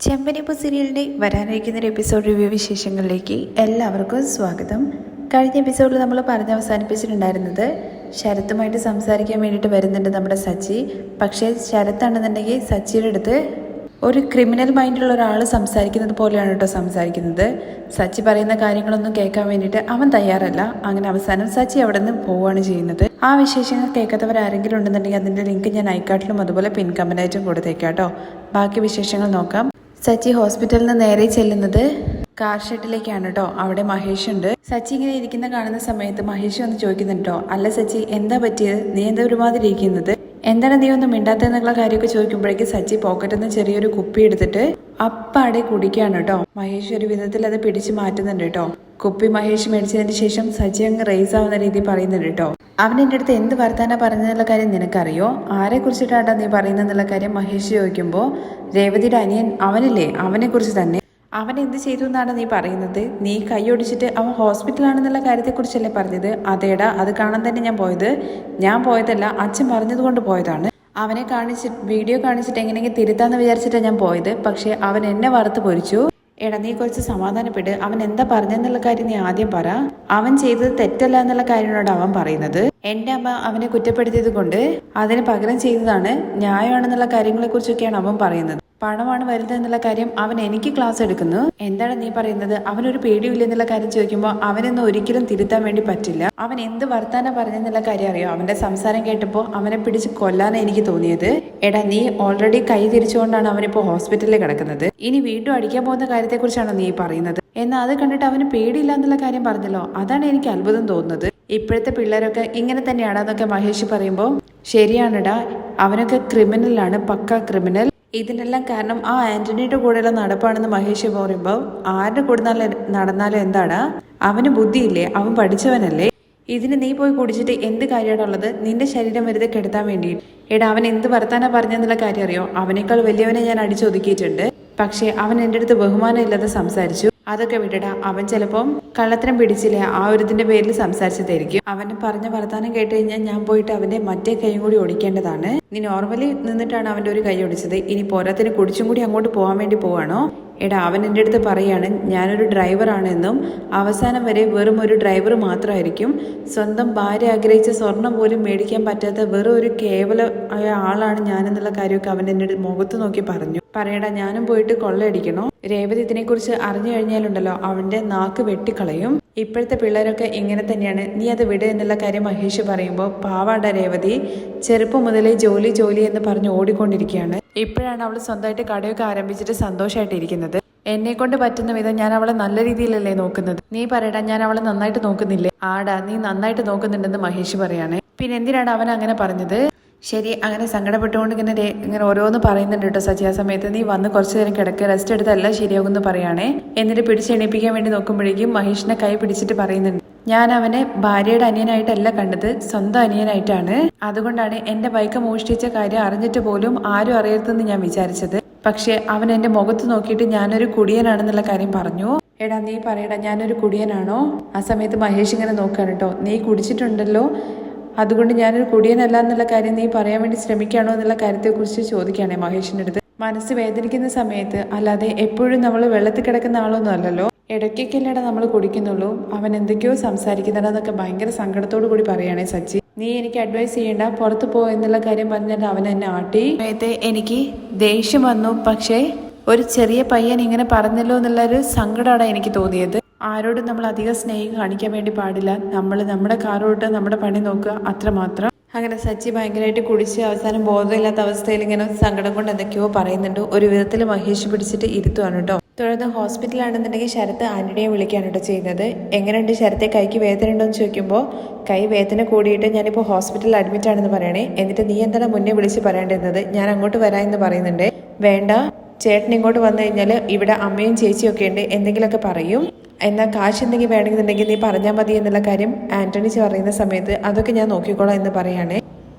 ചെമ്പനിപ്പൂ സീരിയലിൻ്റെ വരാനിരിക്കുന്ന ഒരു എപ്പിസോഡ് റിവ്യൂ വിശേഷങ്ങളിലേക്ക് എല്ലാവർക്കും സ്വാഗതം. കഴിഞ്ഞ എപ്പിസോഡിൽ നമ്മൾ പറഞ്ഞ് അവസാനിപ്പിച്ചിട്ടുണ്ടായിരുന്നത് ശരത്തുമായിട്ട് സംസാരിക്കാൻ വേണ്ടിയിട്ട് വരുന്നുണ്ട് നമ്മുടെ സച്ചി. പക്ഷേ ശരത്താണെന്നുണ്ടെങ്കിൽ സച്ചിയുടെ അടുത്ത് ഒരു ക്രിമിനൽ മൈൻഡുള്ള ഒരാൾ സംസാരിക്കുന്നത് പോലെയാണ് കേട്ടോ സംസാരിക്കുന്നത്. സച്ചി പറയുന്ന കാര്യങ്ങളൊന്നും കേൾക്കാൻ വേണ്ടിയിട്ട് അവൻ തയ്യാറല്ല. അങ്ങനെ അവസാനം സച്ചി അവിടെ നിന്ന് പോവുകയാണ് ചെയ്യുന്നത്. ആ വിശേഷങ്ങൾ കേൾക്കാത്തവർ ആരെങ്കിലും ഉണ്ടെന്നുണ്ടെങ്കിൽ അതിൻ്റെ ലിങ്ക് ഞാൻ ഐക്കാർട്ടിലും അതുപോലെ പിൻ കമൻറ്റായിട്ടും കൊടുത്തേക്കാം കേട്ടോ. ബാക്കി വിശേഷങ്ങൾ നോക്കാം. സച്ചി ഹോസ്പിറ്റലിൽ നിന്ന് നേരെ ചെല്ലുന്നത് കാർ ഷെഡിലേക്കാണ് കേട്ടോ. അവിടെ മഹേഷ് ഉണ്ട്. സച്ചി ഇങ്ങനെ ഇരിക്കുന്ന കാണുന്ന സമയത്ത് മഹേഷ് വന്ന് ചോദിക്കുന്നുണ്ടോ, അല്ല സച്ചി എന്താ പറ്റിയത്, നീ എന്താ ഒരുമാതിരി ഇരിക്കുന്നത്, എന്താണ് നീ ഒന്നും മിണ്ടാത്തെന്നുള്ള കാര്യമൊക്കെ ചോദിക്കുമ്പോഴേക്കും സച്ചി പോക്കറ്റിൽ നിന്ന് ചെറിയൊരു കുപ്പി എടുത്തിട്ട് അപ്പാടെ കുടിക്കുകയാണ് കേട്ടോ. മഹേഷ് ഒരു വിധത്തിൽ അത് പിടിച്ചു മാറ്റുന്നുണ്ട് കേട്ടോ. കുപ്പി മഹേഷ് മേടിച്ചതിന് ശേഷം സച്ചി അങ്ങ് റേസ് ആവുന്ന രീതിയിൽ പറയുന്നുണ്ട് കേട്ടോ. അവൻ എൻ്റെ അടുത്ത് എന്ത് വർത്താനാ പറഞ്ഞെന്നുള്ള കാര്യം നിനക്കറിയോ, ആരെ കുറിച്ചിട്ടാണ് നീ പറയുന്നെന്നുള്ള കാര്യം മഹേഷ് ചോദിക്കുമ്പോൾ രേവതിയുടെ അനിയൻ അവനില്ലേ, അവനെ കുറിച്ച് തന്നെ. അവൻ എന്ത് ചെയ്തു എന്നാണ് നീ പറയുന്നത്, നീ കൈയൊടിച്ചിട്ട് അവൻ ഹോസ്പിറ്റലാണെന്നുള്ള കാര്യത്തെക്കുറിച്ചല്ലേ പറഞ്ഞത്. അതേടാ, അത് കാണാൻ തന്നെ ഞാൻ പോയതല്ല, അച്ഛൻ പറഞ്ഞതുകൊണ്ട് പോയതാണ്. അവനെ വീഡിയോ കാണിച്ചിട്ട് എങ്ങനെയെങ്കിലും തിരുത്താന്ന് വിചാരിച്ചിട്ടാണ് ഞാൻ പോയത്. പക്ഷെ അവൻ എന്നെ വറുത്ത് പൊരിച്ചു. എടാ നീ കുറച്ച് സമാധാനപ്പെട്ട്, അവൻ എന്താ പറഞ്ഞെന്നുള്ള കാര്യം നീ ആദ്യം പറ. അവൻ ചെയ്തത് തെറ്റല്ല എന്നുള്ള കാര്യമാണ് അവൻ പറയുന്നത്. എന്റെ അമ്മ അവനെ കുറ്റപ്പെടുത്തിയത് കൊണ്ട് അതിന് പകരം ചെയ്തതാണ്, ന്യായമാണെന്നുള്ള കാര്യങ്ങളെ കുറിച്ചൊക്കെയാണ് അവൻ പറയുന്നത്. പണമാണ് വരുന്നത് എന്നുള്ള കാര്യം അവൻ എനിക്ക് ക്ലാസ് എടുക്കുന്നു. എന്താണ് നീ പറയുന്നത്, അവനൊരു പേടിയില്ല എന്നുള്ള കാര്യം ചോദിക്കുമ്പോൾ അവനൊന്നും ഒരിക്കലും തിരുത്താൻ വേണ്ടി പറ്റില്ല. അവൻ എന്ത് വർത്താനം പറഞ്ഞെന്നുള്ള കാര്യം അറിയോ, അവന്റെ സംസാരം കേട്ടപ്പോൾ അവനെ പിടിച്ച് കൊല്ലാനാണ് എനിക്ക് തോന്നിയത്. എടാ നീ ഓൾറെഡി കൈ തിരിച്ചുകൊണ്ടാണ് അവനിപ്പോ ഹോസ്പിറ്റലിൽ കിടക്കുന്നത്. ഇനി വീണ്ടും അടിക്കാൻ പോകുന്ന കാര്യത്തെക്കുറിച്ചാണോ നീ പറയുന്നത്? എന്നാൽ അത് കണ്ടിട്ട് അവന് പേടിയില്ല എന്നുള്ള കാര്യം പറഞ്ഞല്ലോ, അതാണ് എനിക്ക് അത്ഭുതം തോന്നുന്നത്. ഇപ്പോഴത്തെ പിള്ളേരൊക്കെ ഇങ്ങനെ തന്നെയാണെന്നൊക്കെ മഹേഷ് പറയുമ്പോൾ ശരിയാണിടാ, അവനൊക്കെ ക്രിമിനലാണ്, പക്ക ക്രിമിനൽ. ഇതിനെല്ലാം കാരണം ആ ആന്റണിയുടെ കൂടെയുള്ള നടപ്പാണെന്ന് മഹേഷ് പറയുമ്പോൾ ആരുടെ കൂടെ നടന്നാലും എന്താടാ, അവന് ബുദ്ധിയില്ലേ, അവൻ പഠിച്ചവനല്ലേ. ഇതിന് നീ പോയി കുടിച്ചിട്ട് എന്ത് കാര്യമാണുള്ളത്, നിന്റെ ശരീരം വെറുതെ കെടുത്താൻ വേണ്ടി. എടാ അവൻ എന്ത് വർത്താനാ പറഞ്ഞെന്നുള്ള കാര്യം അറിയോ, അവനേക്കാൾ വലിയവനെ ഞാൻ അടിച്ചൊതുക്കിയിട്ടുണ്ട്. പക്ഷെ അവൻ എൻ്റെ അടുത്ത് ബഹുമാനം ഇല്ലാതെ സംസാരിച്ചു. അതൊക്കെ വിടടാ, അവൻ ചിലപ്പം കള്ളത്തരം പിടിച്ചില്ലേ, ആ ഒരു ഇതിന്റെ പേരിൽ സംസാരിച്ചതായിരിക്കും. അവന് പറഞ്ഞ വർത്താനം കേട്ട് കഴിഞ്ഞാൽ ഞാൻ പോയിട്ട് അവന്റെ മറ്റേ കൈയും കൂടി ഒടിക്കേണ്ടതാണ്. നീ നോർമലി നിന്നിട്ടാണ് അവന്റെ ഒരു കൈ ഒടിച്ചത്, ഇനി പോരാത്തിന് കുടിച്ചും കൂടി അങ്ങോട്ട് പോകാൻ വേണ്ടി പോവാണോ? എടാ അവൻ എൻ്റെ അടുത്ത് പറയാണ് ഞാനൊരു ഡ്രൈവറാണെന്നും അവസാനം വരെ വെറും ഒരു ഡ്രൈവർ മാത്രമായിരിക്കും, സ്വന്തം ഭാര്യ ആഗ്രഹിച്ച സ്വർണം പോലും മേടിക്കാൻ പറ്റാത്ത വെറും ഒരു കേവല ആളാണ് ഞാനെന്നുള്ള കാര്യമൊക്കെ അവൻ എൻ്റെ മുഖത്ത് നോക്കി പറഞ്ഞു. പറയടാ ഞാനും പോയിട്ട് കൊള്ളയടിക്കണോ? രേവതി ഇതിനെക്കുറിച്ച് അറിഞ്ഞു കഴിഞ്ഞാലുണ്ടല്ലോ അവന്റെ നാക്ക് വെട്ടിക്കളയും. ഇപ്പോഴത്തെ പിള്ളേരൊക്കെ ഇങ്ങനെ തന്നെയാണ്, നീ അത് വിട് എന്നുള്ള കാര്യം മഹേഷ് പറയുമ്പോൾ പാവാണ്ട രേവതി ചെറുപ്പം മുതലേ ജോലി ജോലി എന്ന് പറഞ്ഞ് ഓടിക്കൊണ്ടിരിക്കുകയാണ്. ഇപ്പോഴാണ് അവൾ സ്വന്തമായിട്ട് കടയൊക്കെ ആരംഭിച്ചിട്ട് സന്തോഷമായിട്ടിരിക്കുന്നത്. എന്നെ കൊണ്ട് പറ്റുന്ന വിധം ഞാൻ അവളെ നല്ല രീതിയിലല്ലേ നോക്കുന്നത്. നീ പറയടാ ഞാൻ അവളെ നന്നായിട്ട് നോക്കുന്നില്ലേ? ആടാ നീ നന്നായിട്ട് നോക്കുന്നുണ്ടെന്ന് മഹേഷ് പറയാണ്. പിന്നെ എന്തിനാണ് അവൻ അങ്ങനെ പറഞ്ഞത്? ശരി, അങ്ങനെ സങ്കടപ്പെട്ടുകൊണ്ട് ഇങ്ങനെ ഓരോന്ന് പറയുന്നുണ്ട് കേട്ടോ സച്ചി. ആ സമയത്ത് നീ വന്ന് കുറച്ചു നേരം കിടക്കുക, റെസ്റ്റ് എടുത്ത് എല്ലാം ശരിയാകുമെന്ന് പറയുകയാണേ. എന്നിട്ട് പിടിച്ചെണീപ്പിക്കാൻ വേണ്ടി നോക്കുമ്പോഴേക്കും മഹേഷിനെ കൈ പിടിച്ചിട്ട് പറയുന്നുണ്ട്, ഞാൻ അവനെ ഭാര്യയുടെ അനിയനായിട്ടല്ല കണ്ടത്, സ്വന്തം അനിയനായിട്ടാണ്. അതുകൊണ്ടാണ് എന്റെ ബൈക്ക് മോഷ്ടിച്ച കാര്യം അറിഞ്ഞിട്ട് പോലും ആരും അറിയരുതെന്ന് ഞാൻ വിചാരിച്ചത്. പക്ഷെ അവൻ എന്റെ മുഖത്ത് നോക്കിയിട്ട് ഞാനൊരു കുടിയനാണെന്നുള്ള കാര്യം പറഞ്ഞു. എടാ നീ പറയടാ ഞാനൊരു കുടിയനാണോ? ആ സമയത്ത് മഹേഷ് ഇങ്ങനെ നോക്കാണ് കേട്ടോ. നീ കുടിച്ചിട്ടുണ്ടല്ലോ, അതുകൊണ്ട് ഞാനൊരു കുടിയനല്ല എന്നുള്ള കാര്യം നീ പറയാൻ വേണ്ടി ശ്രമിക്കുകയാണോ എന്നുള്ള കാര്യത്തെക്കുറിച്ച് ചോദിക്കുകയാണേ മഹേഷിൻ്റെ അടുത്ത്. മനസ്സ് വേദനിക്കുന്ന സമയത്ത്, അല്ലാതെ എപ്പോഴും നമ്മൾ വെള്ളത്തിൽ കിടക്കുന്ന ആളൊന്നും അല്ലല്ലോ, ഇടയ്ക്കൊക്കെയല്ലേടാ നമ്മൾ കുടിക്കുന്നുള്ളൂ. അവൻ എന്തൊക്കെയോ സംസാരിക്കുന്നുണ്ടെന്നൊക്കെ ഭയങ്കര സങ്കടത്തോടു കൂടി പറയുകയാണേ സച്ചി. നീ എനിക്ക് അഡ്വൈസ് ചെയ്യണ്ട, പുറത്ത് പോ എന്നുള്ള കാര്യം പറഞ്ഞിട്ട് അവൻ എന്നെ ആട്ടി. സമയത്ത് എനിക്ക് ദേഷ്യം വന്നു. പക്ഷേ ഒരു ചെറിയ പയ്യൻ ഇങ്ങനെ പറഞ്ഞല്ലോ എന്നുള്ളൊരു സങ്കടമാണ് എനിക്ക് തോന്നിയത്. ആരോടും നമ്മൾ അധികം സ്നേഹം കാണിക്കാൻ വേണ്ടി പാടില്ല. നമ്മൾ നമ്മുടെ കാറോട്ട് നമ്മുടെ പണി നോക്കുക, അത്രമാത്രം. അങ്ങനെ സച്ചി ഭയങ്കരമായിട്ട് കുടിച്ച് അവസാനം ബോധമില്ലാത്ത അവസ്ഥയിൽ ഇങ്ങനെ സങ്കടം കൊണ്ട് എന്തൊക്കെയോ പറയുന്നുണ്ട്. ഒരു വിധത്തിൽ മഹേഷ് പിടിച്ചിട്ട് ഇരുത്തുവാണ് കേട്ടോ. തുടർന്ന് ഹോസ്പിറ്റലാണെന്നുണ്ടെങ്കിൽ ശരത്ത് ആന്റണിയെ വിളിക്കാണ് കേട്ടോ ചെയ്യുന്നത്. എങ്ങനെയുണ്ട് ശരത്തെ, കൈക്ക് വേദന ഉണ്ടോ എന്ന് ചോദിക്കുമ്പോൾ കൈ വേദന കൂടിയിട്ട് ഞാനിപ്പോൾ ഹോസ്പിറ്റലിൽ അഡ്മിറ്റ് ആണെന്ന് പറയണേ. എന്നിട്ട് നീ എന്താണ് മുന്നേ വിളിച്ച് പറയേണ്ടിരുന്നത്, ഞാൻ അങ്ങോട്ട് വരാമെന്ന് പറയുന്നുണ്ട്. വേണ്ട, ചേട്ടൻ ഇങ്ങോട്ട് വന്നു കഴിഞ്ഞാൽ ഇവിടെ അമ്മയും ചേച്ചിയും ഒക്കെ ഉണ്ട്, എന്തെങ്കിലുമൊക്കെ പറയും. എന്നാൽ കാശ് എന്തെങ്കിലും വേണമെന്നുണ്ടെങ്കിൽ നീ പറഞ്ഞാൽ മതി എന്നുള്ള കാര്യം ആന്റണി പറയുന്ന സമയത്ത് അതൊക്കെ ഞാൻ നോക്കിക്കോളാം എന്ന് പറയാണ്.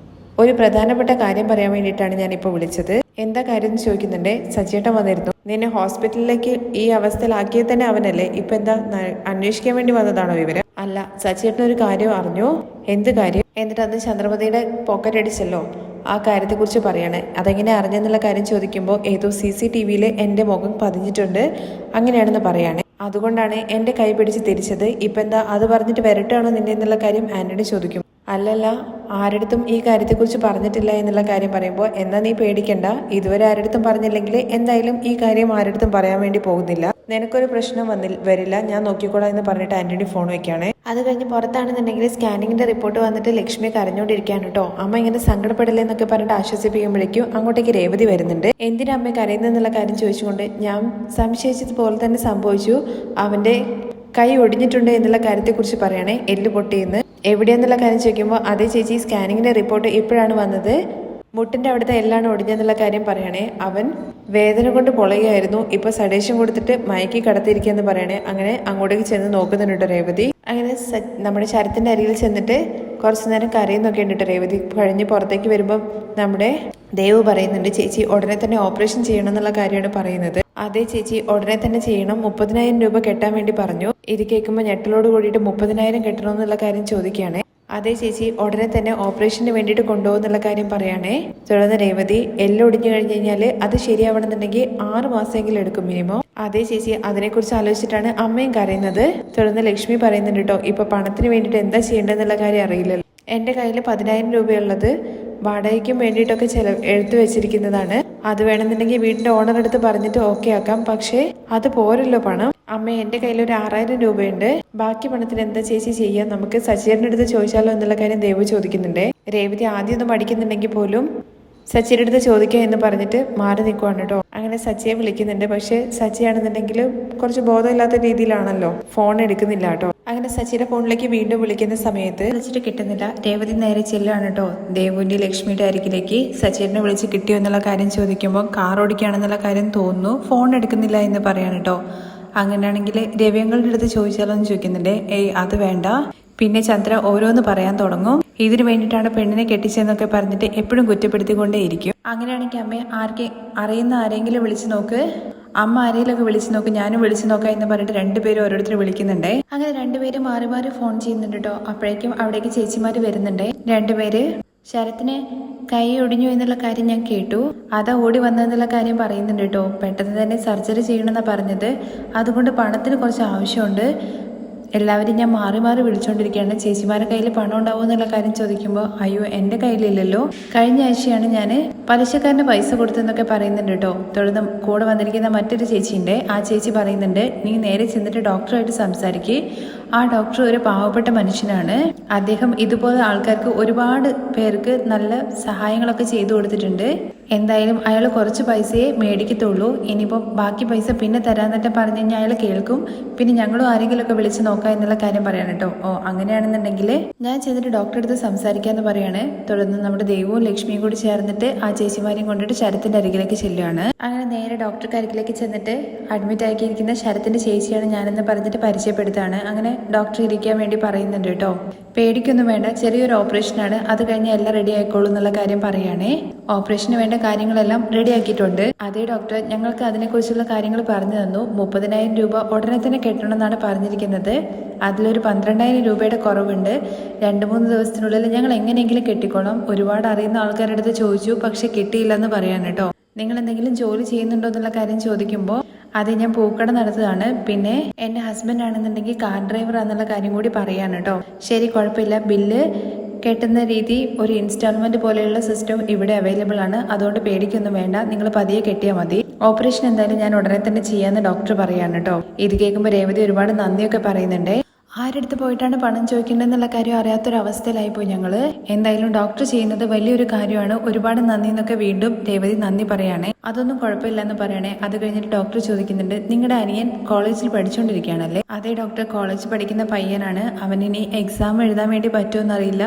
ഒരു പ്രധാനപ്പെട്ട കാര്യം പറയാൻ വേണ്ടിയിട്ടാണ് ഞാനിപ്പോൾ വിളിച്ചത്. എന്താ കാര്യം എന്ന് ചോദിക്കുന്നുണ്ട്. സച്ചിയേട്ടൻ വന്നിരുന്നു. നിന്നെ ഹോസ്പിറ്റലിലേക്ക് ഈ അവസ്ഥയിലാക്കിയത് തന്നെ അവനല്ലേ, ഇപ്പൊ എന്താ അന്വേഷിക്കാൻ വേണ്ടി വന്നതാണോ ഇവര്? അല്ല, സച്ചിയേട്ടൻ ഒരു കാര്യം അറിഞ്ഞു. എന്ത് കാര്യം? എന്നിട്ട് അത് ചന്ദ്രമതിയുടെ പോക്കറ്റ് അടിച്ചല്ലോ, ആ കാര്യത്തെക്കുറിച്ച് പറയാണ്. അതെങ്ങനെ അറിഞ്ഞെന്നുള്ള കാര്യം ചോദിക്കുമ്പോൾ ഏതോ CCTV-യിൽ എൻ്റെ മുഖം പതിഞ്ഞിട്ടുണ്ട്, അങ്ങനെയാണെന്ന് പറയാണ്. അതുകൊണ്ടാണ് എൻ്റെ കൈ പിടിച്ച് തിരിച്ചത്. ഇപ്പം എന്താ അത് പറഞ്ഞിട്ട് വരട്ടാണോ നിന്നെ എന്നുള്ള കാര്യം ആൻ്റണി ചോദിക്കും. അല്ലല്ല, ആരടുത്തും ഈ കാര്യത്തെക്കുറിച്ച് പറഞ്ഞിട്ടില്ല എന്നുള്ള കാര്യം പറയുമ്പോൾ എന്നാ നീ പേടിക്കണ്ട, ഇതുവരെ ആരടുത്തും പറഞ്ഞില്ലെങ്കിൽ എന്തായാലും ഈ കാര്യം ആരടുത്തും പറയാൻ വേണ്ടി പോകുന്നില്ല, നിനക്കൊരു പ്രശ്നം വരില്ല, ഞാൻ നോക്കിക്കോളാം എന്ന് പറഞ്ഞിട്ട് ആൻ്റണി ഫോൺ വെക്കുകയാണ്. അത് കഴിഞ്ഞ് പുറത്താണെന്നുണ്ടെങ്കിൽ സ്കാനിങ്ങിന്റെ റിപ്പോർട്ട് വന്നിട്ട് ലക്ഷ്മി കരഞ്ഞുകൊണ്ടിരിക്കുകയാണ് കേട്ടോ. അമ്മ ഇങ്ങനെ സങ്കടപ്പെടില്ല എന്നൊക്കെ പറഞ്ഞിട്ട് ആശ്വസിപ്പിക്കുമ്പോഴേക്കും അങ്ങോട്ടേക്ക് രേവതി വരുന്നുണ്ട്. എന്തിനാ അമ്മ കരയുന്നെന്നുള്ള കാര്യം ചോദിച്ചുകൊണ്ട് ഞാൻ സംശയിച്ചതുപോലെ തന്നെ സംഭവിച്ചു, അവന്റെ കൈ ഒടിഞ്ഞിട്ടുണ്ട് എന്നുള്ള കാര്യത്തെക്കുറിച്ച് പറയണേ, എല്ല് പൊട്ടിയെന്ന്. എവിടെയെന്നുള്ള കാര്യം ചോദിക്കുമ്പോൾ അതേ ചേച്ചി, സ്കാനിങ്ങിന്റെ റിപ്പോർട്ട് ഇപ്പോഴാണ് വന്നത്, മുട്ടിന്റെ അവിടുത്തെ എല്ലാണ് ഒടിഞ്ഞെന്നുള്ള കാര്യം പറയണേ. അവൻ വേദന കൊണ്ട് പൊളയുകയായിരുന്നു, ഇപ്പൊ സഡേഷൻ കൊടുത്തിട്ട് മയക്കി കടത്തിയിരിക്കുകയെന്ന് പറയണേ. അങ്ങനെ അങ്ങോട്ടേക്ക് ചെന്ന് നോക്കുന്നുണ്ട് രേവതി. അങ്ങനെ നമ്മുടെ ശരത്തിന്റെ അരികിൽ ചെന്നിട്ട് കുറച്ചു നേരം കരയുന്നൊക്കെ ഉണ്ട് രേവതി. കഴിഞ്ഞ് പുറത്തേക്ക് വരുമ്പോൾ നമ്മുടെ ദേവ് പറയുന്നുണ്ട്, ചേച്ചി ഉടനെ തന്നെ ഓപ്പറേഷൻ ചെയ്യണം എന്നുള്ള കാര്യമാണ് പറയുന്നത്. അതേ ചേച്ചി, ഉടനെ തന്നെ ചെയ്യണം, 30,000 രൂപ കെട്ടാൻ വേണ്ടി പറഞ്ഞു. ഇത് കേൾക്കുമ്പോൾ ഞെട്ടലോട് കൂടിയിട്ട് 30,000 കെട്ടണമെന്നുള്ള കാര്യം ചോദിക്കുകയാണ്. അതേ ചേച്ചി, ഉടനെ തന്നെ ഓപ്പറേഷന് വേണ്ടിയിട്ട് കൊണ്ടുപോകുന്നുള്ള കാര്യം പറയാണേ. തുടർന്ന് രേവതി, എല്ലാം ഒടിഞ്ഞു കഴിഞ്ഞു കഴിഞ്ഞാൽ അത് ശരിയാവണമെന്നുണ്ടെങ്കിൽ 6 മാസമെങ്കിലും എടുക്കും മിനിമം. അതേ ചേച്ചി, അതിനെക്കുറിച്ച് ആലോചിച്ചിട്ടാണ് അമ്മയും കരയുന്നത്. തുടർന്ന് ലക്ഷ്മി പറയുന്നുണ്ട് കേട്ടോ, ഇപ്പൊ പണത്തിന് വേണ്ടിയിട്ട് എന്താ ചെയ്യേണ്ടതെന്നുള്ള കാര്യം അറിയില്ലല്ലോ. എൻ്റെ കയ്യിൽ 10,000 രൂപയുള്ളത് വാടകയ്ക്കും വേണ്ടിയിട്ടൊക്കെ എടുത്തു വെച്ചിരിക്കുന്നതാണ്. അത് വേണമെന്നുണ്ടെങ്കിൽ വീടിന്റെ ഓണർ അടുത്ത് പറഞ്ഞിട്ട് ഓക്കെ ആക്കാം, പക്ഷേ അത് പോരല്ലോ പണം. അമ്മ, എൻ്റെ കയ്യിൽ ഒരു 6,000 രൂപയുണ്ട്, ബാക്കി പണത്തിന് എന്താ ചേച്ചി ചെയ്യാം, നമുക്ക് സച്ചിയുടെ അടുത്ത് ചോദിച്ചാലോ എന്നുള്ള കാര്യം ദേവ് ചോദിക്കുന്നുണ്ട്. രേവതി ആദ്യമൊന്നും പഠിക്കുന്നുണ്ടെങ്കിൽ പോലും സച്ചിയുടെ അടുത്ത് ചോദിക്കുക എന്ന് പറഞ്ഞിട്ട് മാറി നിൽക്കുവാണ് കേട്ടോ. അങ്ങനെ സച്ചിയെ വിളിക്കുന്നുണ്ട്, പക്ഷെ സച്ചിയാണെന്നുണ്ടെങ്കിൽ കുറച്ച് ബോധമില്ലാത്ത രീതിയിലാണല്ലോ, ഫോൺ എടുക്കുന്നില്ല കേട്ടോ. അങ്ങനെ സച്ചിയുടെ ഫോണിലേക്ക് വീണ്ടും വിളിക്കുന്ന സമയത്ത് വിളിച്ചിട്ട് കിട്ടുന്നില്ല. രേവതി നേരെ ചെല്ലാണ് കേട്ടോ ദേവുവിന്റെ ലക്ഷ്മിയുടെ അരികിലേക്ക്. സച്ചിനെ വിളിച്ച് കിട്ടിയോ എന്നുള്ള കാര്യം ചോദിക്കുമ്പോൾ കാർ ഓടിക്കുകയാണെന്നുള്ള കാര്യം തോന്നുന്നു, ഫോൺ എടുക്കുന്നില്ല എന്ന് പറയാണ് കേട്ടോ. അങ്ങനെയാണെങ്കിൽ രവിയങ്ങളുടെ അടുത്ത് ചോദിച്ചാലോ എന്ന് ചോദിക്കുന്നുണ്ട്. അത് വേണ്ട. പിന്നെ ചന്ദ്ര ഓരോന്ന് പറയാൻ തുടങ്ങും, ഇതിനു വേണ്ടിയിട്ടാണ് പെണ്ണിനെ കെട്ടിച്ചെന്നൊക്കെ പറഞ്ഞിട്ട് എപ്പോഴും കുറ്റപ്പെടുത്തിക്കൊണ്ടേയിരിക്കും. അങ്ങനെയാണെങ്കിൽ അമ്മ അറിയുന്ന ആരെങ്കിലും വിളിച്ചു നോക്ക്, അമ്മ ആരെങ്കിലൊക്കെ വിളിച്ചു നോക്ക്, ഞാനും വിളിച്ചു നോക്കാം എന്ന് പറഞ്ഞിട്ട് രണ്ടുപേരും ഓരോരുത്തർ വിളിക്കുന്നുണ്ട്. അങ്ങനെ രണ്ടുപേരും മാറി മാറി ഫോൺ ചെയ്യുന്നുണ്ട് കേട്ടോ. അപ്പോഴേക്കും അവിടേക്ക് ചേച്ചിമാര് വരുന്നുണ്ട്. രണ്ടുപേര് ശരത്തിന് കൈ ഒടിഞ്ഞു എന്നുള്ള കാര്യം ഞാൻ കേട്ടു, അതാ ഓടി വന്നതെന്നുള്ള കാര്യം പറയുന്നുണ്ട് കേട്ടോ. പെട്ടെന്ന് തന്നെ സർജറി ചെയ്യണമെന്നാണ് പറഞ്ഞത്, അതുകൊണ്ട് പണത്തിന് കുറച്ച് ആവശ്യമുണ്ട്. എല്ലാവരും ഞാൻ മാറി മാറി വിളിച്ചുകൊണ്ടിരിക്കുകയാണ്. ചേച്ചിമാരുടെ കയ്യിൽ പണം ഉണ്ടാവും എന്നുള്ള കാര്യം ചോദിക്കുമ്പോൾ അയ്യോ എൻ്റെ കയ്യിലില്ലല്ലോ, കഴിഞ്ഞ ആഴ്ചയാണ് ഞാൻ പലിശക്കാരന് പൈസ കൊടുത്തെന്നൊക്കെ പറയുന്നുണ്ട് കേട്ടോ. തുടർന്ന് കൂടെ വന്നിരിക്കുന്ന മറ്റൊരു ചേച്ചിയുണ്ട്. ആ ചേച്ചി പറയുന്നുണ്ട്, നീ നേരെ ചെന്നിട്ട് ഡോക്ടറായിട്ട് സംസാരിക്കുക, ആ ഡോക്ടർ ഒരു പാവപ്പെട്ട മനുഷ്യനാണ്, അദ്ദേഹം ഇതുപോലെ ആൾക്കാർക്ക് ഒരുപാട് പേർക്ക് നല്ല സഹായങ്ങളൊക്കെ ചെയ്തു കൊടുത്തിട്ടുണ്ട്, എന്തായാലും അയാൾ കുറച്ച് പൈസയെ മേടിക്കത്തുള്ളൂ, ഇനിയിപ്പം ബാക്കി പൈസ പിന്നെ തരാന്നൊക്കെ പറഞ്ഞു കഴിഞ്ഞാൽ അയാൾ കേൾക്കും, പിന്നെ ഞങ്ങളും ആരെങ്കിലുമൊക്കെ വിളിച്ച് നോക്കാം എന്നുള്ള കാര്യം പറയാണ് കേട്ടോ. അങ്ങനെയാണെന്നുണ്ടെങ്കിൽ ഞാൻ ചെന്നിട്ട് ഡോക്ടറെ അടുത്ത് സംസാരിക്കാന്ന് പറയാണ്. തുടർന്ന് നമ്മുടെ ദേവവും ലക്ഷ്മിയും കൂടി ചേർന്നിട്ട് ആ ചേച്ചിമാരെയും കൊണ്ടിട്ട് ശരത്തിന്റെ അരികിലേക്ക് ചെല്ലുകയാണ്. അങ്ങനെ നേരെ ഡോക്ടർക്ക് അരികിലേക്ക് ചെന്നിട്ട് അഡ്മിറ്റ് ആക്കിയിരിക്കുന്ന ശരത്തിന്റെ ചേച്ചിയാണ് ഞാനെന്ന് പറഞ്ഞിട്ട് പരിചയപ്പെടുത്താണ്. അങ്ങനെ ഡോക്ടർ ഇരിക്കാൻ വേണ്ടി പറയുന്നുണ്ട് കേട്ടോ. പേടിക്കൊന്നും വേണ്ട, ചെറിയൊരു ഓപ്പറേഷനാണ്, അത് കഴിഞ്ഞ് എല്ലാം റെഡി ആയിക്കോളൂ എന്നുള്ള കാര്യം പറയുകയാണേ. ഓപ്പറേഷന് വേണ്ട കാര്യങ്ങളെല്ലാം റെഡി ആക്കിയിട്ടുണ്ട്. അതേ ഡോക്ടർ, ഞങ്ങൾക്ക് അതിനെക്കുറിച്ചുള്ള കാര്യങ്ങൾ പറഞ്ഞു തന്നു. 30,000 രൂപ ഉടനെ തന്നെ കെട്ടണമെന്നാണ് പറഞ്ഞിരിക്കുന്നത്. അതിലൊരു 12,000 രൂപയുടെ കുറവുണ്ട്. 2-3 ദിവസത്തിനുള്ളിൽ ഞങ്ങൾ എങ്ങനെയെങ്കിലും കെട്ടിക്കോളാം. ഒരുപാട് അറിയുന്ന ആൾക്കാരുടെ അടുത്ത് ചോദിച്ചു, പക്ഷെ കിട്ടിയില്ലെന്ന് പറയാൻ കേട്ടോ. നിങ്ങൾ എന്തെങ്കിലും ജോലി ചെയ്യുന്നുണ്ടോ എന്നുള്ള കാര്യം ചോദിക്കുമ്പോൾ അതെ, ഞാൻ പൂക്കട നടത്തുകയാണ്, പിന്നെ എൻ്റെ ഹസ്ബൻഡ് ആണെന്നുണ്ടെങ്കിൽ കാർ ഡ്രൈവർ ആണെന്നുള്ള കാര്യം കൂടി പറയാണ് കേട്ടോ. ശരി, കുഴപ്പമില്ല, ബില്ല് കെട്ടുന്ന രീതി ഒരു ഇൻസ്റ്റാൾമെന്റ് പോലെയുള്ള സിസ്റ്റം ഇവിടെ അവൈലബിൾ ആണ്, അതുകൊണ്ട് പേടിക്കൊന്നും വേണ്ട, നിങ്ങൾ പതിയെ കെട്ടിയാൽ മതി. ഓപ്പറേഷൻ എന്തായാലും ഞാൻ ഉടനെ തന്നെ ചെയ്യാമെന്ന് ഡോക്ടർ പറയാണ് കേട്ടോ. ഇത് കേൾക്കുമ്പോൾ രേവതി ഒരുപാട് നന്ദിയൊക്കെ പറയുന്നുണ്ട്. ആരടുത്ത് പോയിട്ടാണ് പണം ചോദിക്കേണ്ടതെന്നുള്ള കാര്യം അറിയാത്തൊരവസ്ഥയിലായിപ്പോയി ഞങ്ങള്. എന്തായാലും ഡോക്ടർ ചെയ്യുന്നത് വലിയൊരു കാര്യമാണ്, ഒരുപാട് നന്ദി എന്നൊക്കെ വീണ്ടും രേവതി നന്ദി പറയണേ. അതൊന്നും കുഴപ്പമില്ല എന്ന് പറയണേ. അത് കഴിഞ്ഞിട്ട് ഡോക്ടർ ചോദിക്കുന്നുണ്ട്, നിങ്ങളുടെ അനിയൻ കോളേജിൽ പഠിച്ചുകൊണ്ടിരിക്കുകയാണല്ലേ? അതേ ഡോക്ടർ, കോളേജിൽ പഠിക്കുന്ന പയ്യനാണ്, അവനിനി എക്സാം എഴുതാൻ വേണ്ടി പറ്റുമെന്നറിയില്ല,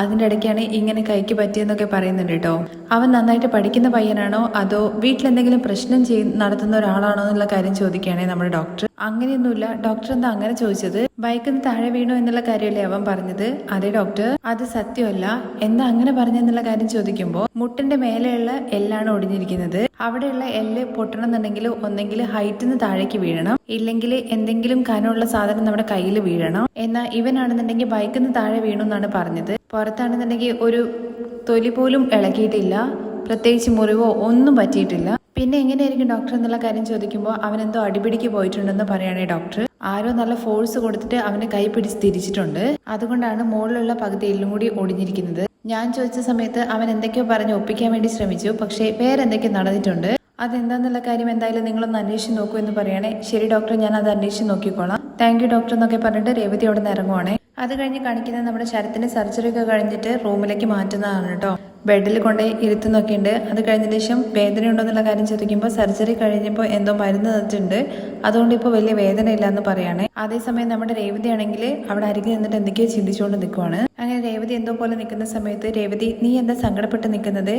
അതിൻ്റെ ഇടയ്ക്കാണ് ഇങ്ങനെ കൈക്ക് പറ്റിയെന്നൊക്കെ പറയുന്നുണ്ട് കേട്ടോ. അവൻ നന്നായിട്ട് പഠിക്കുന്ന പയ്യനാണോ അതോ വീട്ടിലെന്തെങ്കിലും പ്രശ്നം നടത്തുന്ന ഒരാളാണോ എന്നുള്ള കാര്യം ചോദിക്കുകയാണെ നമ്മുടെ ഡോക്ടർ. അങ്ങനെയൊന്നുമില്ല ഡോക്ടർ, എന്താ അങ്ങനെ ചോദിച്ചത്? ബൈക്കിൽ നിന്ന് താഴെ വീണു എന്നുള്ള കാര്യമല്ലേ അവൻ പറഞ്ഞത്? അതേ ഡോക്ടർ, അത് സത്യമല്ല, എന്താ അങ്ങനെ പറഞ്ഞെന്നുള്ള കാര്യം ചോദിക്കുമ്പോൾ മുട്ടിന്റെ മേലെയുള്ള എല്ലാണ് ഒടിഞ്ഞിരിക്കുന്നത്. അവിടെയുള്ള എല്ല് പൊട്ടണമെന്നുണ്ടെങ്കിൽ ഒന്നെങ്കിൽ ഹൈറ്റിൽ നിന്ന് താഴേക്ക് വീഴണം, ഇല്ലെങ്കിൽ എന്തെങ്കിലും കനമുള്ള സാധനം നമ്മുടെ കയ്യിൽ വീഴണം. എന്നാൽ ഇവനാണെന്നുണ്ടെങ്കിൽ ബൈക്കിൽ നിന്ന് താഴെ വീണു എന്നാണ് പറഞ്ഞത്. പുറത്താണെന്നുണ്ടെങ്കിൽ ഒരു തൊലി പോലും ഇളകിയിട്ടില്ല, പ്രത്യേകിച്ച് മുറിവോ ഒന്നും പറ്റിയിട്ടില്ല. പിന്നെ എങ്ങനെയായിരിക്കും ഡോക്ടർ എന്നുള്ള കാര്യം ചോദിക്കുമ്പോൾ അവനെന്തോ അടിപിടിക്ക് പോയിട്ടുണ്ടെന്ന് പറയുകയാണെ ഡോക്ടർ ആരോ നല്ല ഫോഴ്സ് കൊടുത്തിട്ട് അവന്റെ കൈ പിടിച്ച് തിരിച്ചിട്ടുണ്ട്. അതുകൊണ്ടാണ് മുകളിലുള്ള പകുതി എല്ലും കൂടി ഒടിഞ്ഞിരിക്കുന്നത്. ഞാൻ ചോദിച്ച സമയത്ത് അവൻ എന്തൊക്കെയോ പറഞ്ഞ് ഒപ്പിക്കാൻ വേണ്ടി ശ്രമിച്ചു, പക്ഷേ വേറെ എന്തൊക്കെയോ നടന്നിട്ടുണ്ട്. അതെന്താന്നുള്ള കാര്യം എന്തായാലും നിങ്ങളൊന്ന് അന്വേഷിച്ച് നോക്കൂ എന്ന് പറയുകയാണെ ശരി ഡോക്ടർ, ഞാൻ അത് അന്വേഷിച്ച് നോക്കിക്കോളാം, താങ്ക് യു ഡോക്ടർ എന്നൊക്കെ പറഞ്ഞിട്ട് രേവതി അവിടെ നിന്ന് ഇറങ്ങുവാണേ. അത് കഴിഞ്ഞ് കാണിക്കുന്നത് നമ്മുടെ ശരത്തിന്റെ സർജറി ഒക്കെ കഴിഞ്ഞിട്ട് റൂമിലേക്ക് മാറ്റുന്നതാണ് കേട്ടോ. ബെഡിൽ കൊണ്ടേ ഇരുത്തുന്നൊക്കെ ഉണ്ട്. അത് കഴിഞ്ഞതിന് ശേഷം വേദന ഉണ്ടോ എന്നുള്ള കാര്യം ചോദിക്കുമ്പോൾ സർജറി കഴിഞ്ഞപ്പോൾ എന്തോ മരുന്ന് തന്നിട്ടുണ്ട്, അതുകൊണ്ട് ഇപ്പോൾ വലിയ വേദന ഇല്ല എന്ന് പറയുകയാണെ. അതേസമയം നമ്മുടെ രേവതി ആണെങ്കിൽ അവിടെ അരികിൽ നിന്നിട്ട് എന്തൊക്കെയോ ചിന്തിച്ചുകൊണ്ട് നിൽക്കുവാണ്. അങ്ങനെ രേവതി എന്തോ പോലെ നിൽക്കുന്ന സമയത്ത് രേവതി, നീ എന്താ സങ്കടപ്പെട്ട് നിൽക്കുന്നത്?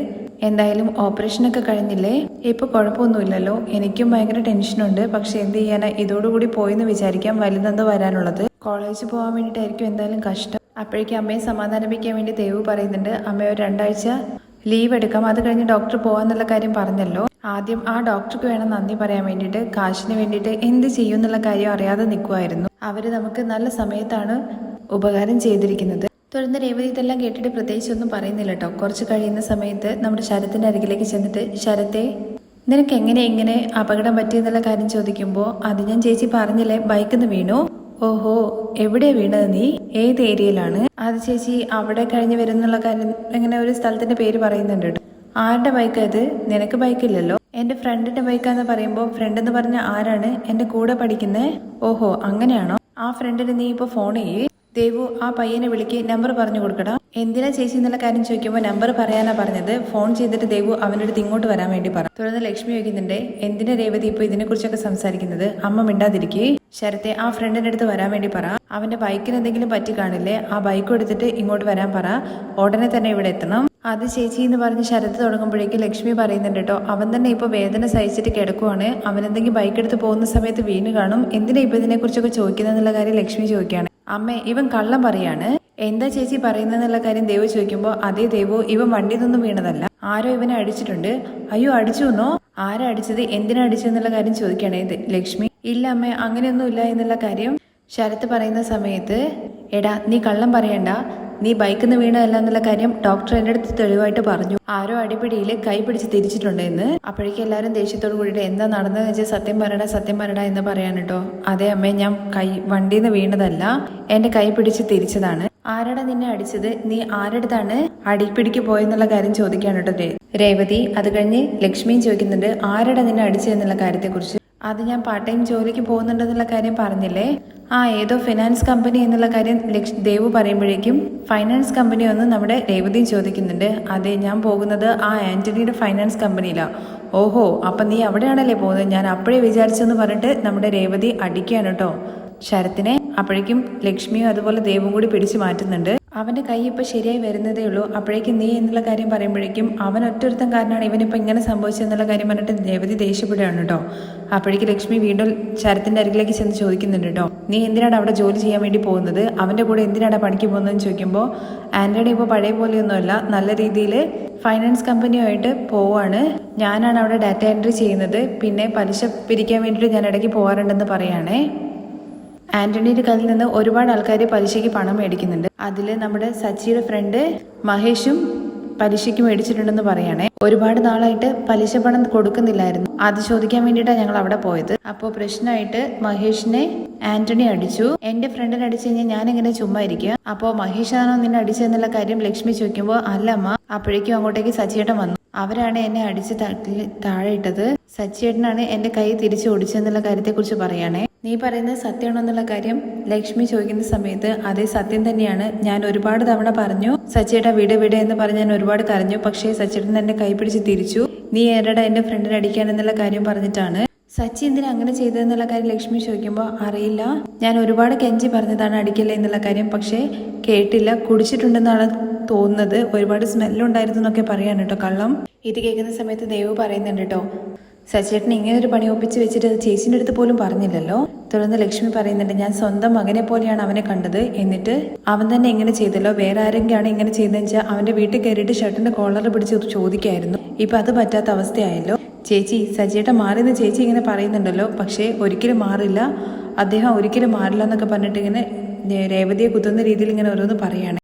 എന്തായാലും ഓപ്പറേഷനൊക്കെ കഴിഞ്ഞില്ലേ, ഇപ്പൊ കുഴപ്പമൊന്നുമില്ലല്ലോ. എനിക്കും ഭയങ്കര ടെൻഷനുണ്ട്, പക്ഷെ എന്ത് ചെയ്യാനാ, ഇതോടുകൂടി പോയെന്ന് വിചാരിക്കാം വലുതെന്തോ വരാനുള്ളത്. കോളേജിൽ പോകാൻ വേണ്ടിയിട്ടായിരിക്കും എന്തായാലും കഷ്ടം. അപ്പോഴേക്കും അമ്മയെ സമാധാനിപ്പിക്കാൻ വേണ്ടി ദേവു പറയുന്നുണ്ട്, അമ്മ ഒരു 2 ആഴ്ച ലീവ് എടുക്കാം, അത് കഴിഞ്ഞ് ഡോക്ടർ പോകാന്നുള്ള കാര്യം പറഞ്ഞല്ലോ. ആദ്യം ആ ഡോക്ടർക്ക് വേണം നന്ദി പറയാൻ വേണ്ടിയിട്ട്. കാശിന് വേണ്ടിയിട്ട് എന്ത് ചെയ്യും എന്നുള്ള കാര്യം അറിയാതെ നിൽക്കുമായിരുന്നു. അവര് നമുക്ക് നല്ല സമയത്താണ് ഉപകാരം ചെയ്തിരിക്കുന്നത്. തുടർന്ന് രേവതി ഇതെല്ലാം കേട്ടിട്ട് പ്രത്യേകിച്ചൊന്നും പറയുന്നില്ല കേട്ടോ. കുറച്ച് കഴിയുന്ന സമയത്ത് നമ്മുടെ ശരത്തിന്റെ അരികിലേക്ക് ചെന്നിട്ട്, ശരത്തെ നിനക്ക് എങ്ങനെ ഇങ്ങനെ അപകടം പറ്റിയെന്നുള്ള കാര്യം ചോദിക്കുമ്പോൾ, അത് ഞാൻ ചേച്ചി പറഞ്ഞില്ലേ, ബൈക്കിൽ നിന്ന് വീണു. ഓഹോ, എവിടെ വീണത് നീ? ഏത് ഏരിയയിലാണ്? അത് ചേച്ചി അവിടെ കഴിഞ്ഞ് വരുന്നുള്ള കാര്യം ഇങ്ങനെ ഒരു സ്ഥലത്തിന്റെ പേര് പറയുന്നുണ്ട് കേട്ടോ. ആരുടെ ബൈക്കാ ഇത്? നിനക്ക് ബൈക്കില്ലല്ലോ. എന്റെ ഫ്രണ്ടിന്റെ ബൈക്കാന്ന് പറയുമ്പോൾ, ഫ്രണ്ട് എന്ന് പറഞ്ഞ ആരാണ്? എന്റെ കൂടെ പഠിക്കുന്നേ? ഓഹോ അങ്ങനെയാണോ? ആ ഫ്രണ്ടിന് നീ ഇപ്പൊ ഫോൺ ചെയ്യേ. ദേവു ആ പയ്യനെ വിളിക്ക്, നമ്പർ പറഞ്ഞു കൊടുക്കടാ. എന്തിനാ ചേച്ചി എന്നുള്ള കാര്യം ചോദിക്കുമ്പോൾ നമ്പർ പറയാനാ പറഞ്ഞത്. ഫോൺ ചെയ്തിട്ട് ദേവു അവൻ്റെ അടുത്ത് ഇങ്ങോട്ട് വരാൻ വേണ്ടി പറ. തുടർന്ന് ലക്ഷ്മി ചോദിക്കുന്നുണ്ട്, എന്തിനാ രേവതി ഇപ്പൊ ഇതിനെ കുറിച്ചൊക്കെ സംസാരിക്കുന്നത്? അമ്മ മിണ്ടാതിരിക്കേ. ശരത്തെ ആ ഫ്രണ്ടിന്റെ അടുത്ത് വരാൻ വേണ്ടി പറ. അവന്റെ ബൈക്കിന് എന്തെങ്കിലും പറ്റി കാണില്ലേ, ആ ബൈക്ക് എടുത്തിട്ട് ഇങ്ങോട്ട് വരാൻ പറ. ഉടനെ തന്നെ ഇവിടെ എത്തണം. അത് ചേച്ചി എന്ന് പറഞ്ഞ് ശരത്ത് തുടങ്ങുമ്പോഴേക്കും ലക്ഷ്മി പറയുന്നുണ്ട് കേട്ടോ, അവൻ തന്നെ ഇപ്പൊ വേദന സഹിച്ചിട്ട് കിടക്കുവാണ്, അവൻ എന്തെങ്കിലും ബൈക്ക് എടുത്ത് പോകുന്ന സമയത്ത് വീണ് കാണും, എന്തിനാ ഇപ്പൊ ഇതിനെ കുറിച്ചൊക്കെ ചോദിക്കുന്നതെന്നുള്ള കാര്യം ലക്ഷ്മി ചോദിക്കുകയാണ്. അമ്മേ ഇവൻ കള്ളം പറയാണ്. എന്താ ചേച്ചി പറയുന്നതെന്നുള്ള കാര്യം ദേവു ചോദിക്കുമ്പോൾ, അതേ ദേവു, ഇവൻ വണ്ടിയിൽ നിന്നും വീണതല്ല, ആരോ ഇവനെ അടിച്ചിട്ടുണ്ട്. അയ്യോ അടിച്ചു എന്നോ? ആരാ അടിച്ചത്, എന്തിനാ അടിച്ചതെന്നുള്ള കാര്യം ചോദിക്കുകയാണേ ലക്ഷ്മി. ഇല്ല അമ്മേ, അങ്ങനെയൊന്നും ഇല്ല എന്നുള്ള കാര്യം ശരത്ത് പറയുന്ന സമയത്ത്, എടാ നീ കള്ളം പറയണ്ട, നീ ബൈക്കിൽ നിന്ന് വീണതല്ല എന്നുള്ള കാര്യം ഡോക്ടർ എന്റെ അടുത്ത് തെളിവായിട്ട് പറഞ്ഞു. ആരോ അടിപിടിയിൽ കൈ പിടിച്ച് തിരിച്ചിട്ടുണ്ട് എന്ന്. അപ്പോഴേക്കും എല്ലാവരും ദേഷ്യത്തോട് കൂടിയിട്ട് എന്താ നടന്നതെന്ന് വെച്ചാൽ സത്യം പറയടാ എന്ന് പറയാൻ കേട്ടോ. അതേ അമ്മേ, ഞാൻ വണ്ടിയിൽ നിന്ന് വീണതല്ല, എന്റെ കൈ പിടിച്ച് തിരിച്ചതാണ്. ആരാടാ നിന്നെ അടിച്ചത്? നീ ആരടുത്താണ് അടിപിടിക്ക് പോയെന്നുള്ള കാര്യം ചോദിക്കാണ് കേട്ടോ രേവതി. അത് കഴിഞ്ഞ് ലക്ഷ്മിയും ചോദിക്കുന്നുണ്ട്, ആരാടാ നിന്നെ അടിച്ചതെന്നുള്ള കാര്യത്തെക്കുറിച്ച്. അത് ഞാൻ പാർട്ട് ടൈം ജോലിക്ക് പോകുന്നുണ്ടെന്നുള്ള കാര്യം പറഞ്ഞില്ലേ, ആ ഏതോ ഫിനാൻസ് കമ്പനി എന്നുള്ള കാര്യം ദേവു പറയുമ്പോഴേക്കും ഫൈനാൻസ് കമ്പനി ഒന്ന് നമ്മുടെ രേവതിയും ചോദിക്കുന്നുണ്ട്. അതെ, ഞാൻ പോകുന്നത് ആ ആന്റണിയുടെ ഫൈനാൻസ് കമ്പനിയിലാ. ഓഹോ, അപ്പം നീ അവിടെയാണല്ലേ പോകുന്നത്, ഞാൻ അപ്പോഴേ വിചാരിച്ചെന്ന് പറഞ്ഞിട്ട് നമ്മുടെ രേവതി അടിക്കുകയാണ് കേട്ടോ ശരത്തിനെ. അപ്പോഴേക്കും ലക്ഷ്മിയും അതുപോലെ ദേവും കൂടി പിടിച്ചു മാറ്റുന്നുണ്ട്. അവന്റെ കൈ ഇപ്പൊ ശരിയായി വരുന്നതേ ഉള്ളൂ. അപ്പോഴേക്കും നീ എന്നുള്ള കാര്യം പറയുമ്പോഴേക്കും അവൻ ഒറ്റൊരുത്തം കാരണമാണ് ഇവനിപ്പോ ഇങ്ങനെ സംഭവിച്ചതെന്നുള്ള കാര്യം പറഞ്ഞിട്ട് രേവതി ദേഷ്യപ്പെടുകയാണ് കേട്ടോ. അപ്പോഴേക്കും ലക്ഷ്മി വീണ്ടും ശരത്തിന്റെ അരികിലേക്ക് ചെന്ന് ചോദിക്കുന്നുണ്ട് കേട്ടോ, നീ എന്തിനാണ് അവിടെ ജോലി ചെയ്യാൻ വേണ്ടി പോകുന്നത്, അവന്റെ കൂടെ എന്തിനാണ് പണിക്ക് പോകുന്നതെന്ന് ചോദിക്കുമ്പോൾ, ആന്റണി ഇപ്പോൾ പഴയ പോലെയൊന്നുമല്ല, നല്ല രീതിയിൽ ഫൈനാൻസ് കമ്പനിയുമായിട്ട് പോവാണ്. ഞാനാണ് അവിടെ ഡാറ്റ എൻട്രി ചെയ്യുന്നത്, പിന്നെ പലിശ പിരിക്കാൻ വേണ്ടിയിട്ട് ഞാൻ ഇടയ്ക്ക് പോകാറുണ്ടെന്ന് പറയുകയാണേ. ആന്റണിയുടെ കയ്യിൽ നിന്ന് ഒരുപാട് ആൾക്കാർ പലിശയ്ക്ക് പണം മേടിക്കുന്നുണ്ട്. അതിൽ നമ്മുടെ സച്ചിയുടെ ഫ്രണ്ട് മഹേഷും പലിശയ്ക്ക് മേടിച്ചിട്ടുണ്ടെന്ന് പറയണേ. ഒരുപാട് നാളായിട്ട് പലിശ പണം കൊടുക്കുന്നില്ലായിരുന്നു, അത് ചോദിക്കാൻ വേണ്ടിയിട്ടാണ് ഞങ്ങൾ അവിടെ പോയത്. അപ്പോൾ പ്രശ്നമായിട്ട് മഹേഷിനെ ആന്റണി അടിച്ചു. എന്റെ ഫ്രണ്ടിനെ അടിച്ചു കഴിഞ്ഞാൽ ഞാൻ എങ്ങനെ ചുമ്മാ ഇരിക്കുക? അപ്പോൾ മഹേഷാണോ നിന്നെ അടിച്ചതെന്നുള്ള കാര്യം ലക്ഷ്മി ചോദിക്കുമ്പോൾ, അല്ലമ്മ. അപ്പോഴേക്കും അങ്ങോട്ടേക്ക് സച്ചിയേട്ടൻ വന്നു. അവരാണ് എന്നെ അടിച്ച് താഴെ ഇട്ടത്. സച്ചിയേട്ടനാണ് എന്റെ കൈ തിരിച്ചു ഓടിച്ചതെന്നുള്ള കാര്യത്തെക്കുറിച്ച് പറയുകയാണേ. നീ പറയുന്നത് സത്യമാണോ എന്നുള്ള കാര്യം ലക്ഷ്മി ചോദിക്കുന്ന സമയത്ത്, അതേ സത്യം തന്നെയാണ്, ഞാൻ ഒരുപാട് തവണ പറഞ്ഞു സച്ചിയേട്ടാ വിട് എന്ന് പറഞ്ഞ് ഞാൻ ഒരുപാട് കരഞ്ഞു, പക്ഷേ സച്ചിയേട്ടൻ എന്നെ കൈ പിടിച്ച് തിരിച്ചു. നീ ഏടാ എന്റെ ഫ്രണ്ടിനെ അടിക്കാനെന്നുള്ള കാര്യം പറഞ്ഞിട്ടാണ്. സച്ചി എന്തിനാ അങ്ങനെ ചെയ്തതെന്നുള്ള കാര്യം ലക്ഷ്മി ചോദിക്കുമ്പോൾ, അറിയില്ല, ഞാൻ ഒരുപാട് കെഞ്ചി പറഞ്ഞതാണ് അടിക്കല്ലേ എന്നുള്ള കാര്യം, പക്ഷേ കേട്ടില്ല. കുടിച്ചിട്ടുണ്ടെന്നാണ് തോന്നുന്നത്, ഒരുപാട് സ്മെല്ലുണ്ടായിരുന്നു എന്നൊക്കെ പറയാണ് കേട്ടോ കള്ളം. ഇത് കേൾക്കുന്ന സമയത്ത് ദേവു പറയുന്നുണ്ട് കേട്ടോ, സച്ചേട്ടൻ ഇങ്ങനെ ഒരു പണി ഒപ്പിച്ച് വെച്ചിട്ട് അത് ചേച്ചിൻ്റെ അടുത്ത് പോലും പറഞ്ഞില്ലല്ലോ. തുടർന്ന് ലക്ഷ്മി പറയുന്നുണ്ട്, ഞാൻ സ്വന്തം മകനെ പോലെയാണ് അവനെ കണ്ടത്, എന്നിട്ട് അവൻ തന്നെ ഇങ്ങനെ ചെയ്തല്ലോ, വേറെ ആരെങ്കിലാണ് ഇങ്ങനെ ചെയ്തതെന്ന് വെച്ചാൽ അവന്റെ വീട്ടിൽ കയറിയിട്ട് ഷർട്ടിന്റെ കോളർ പിടിച്ച് ചോദിക്കായിരുന്നു. ഇപ്പൊ അത് പറ്റാത്ത അവസ്ഥയായല്ലോ. ചേച്ചി, സച്ചിയേട്ടൻ മാറിയെന്ന് ചേച്ചി ഇങ്ങനെ പറയുന്നുണ്ടല്ലോ, പക്ഷേ ഒരിക്കലും മാറില്ല, അദ്ദേഹം ഒരിക്കലും മാറില്ല എന്നൊക്കെ പറഞ്ഞിട്ട് ഇങ്ങനെ രേവതിയെ കുത്തുന്ന രീതിയിൽ ഇങ്ങനെ ഓരോന്ന് പറയാണ്.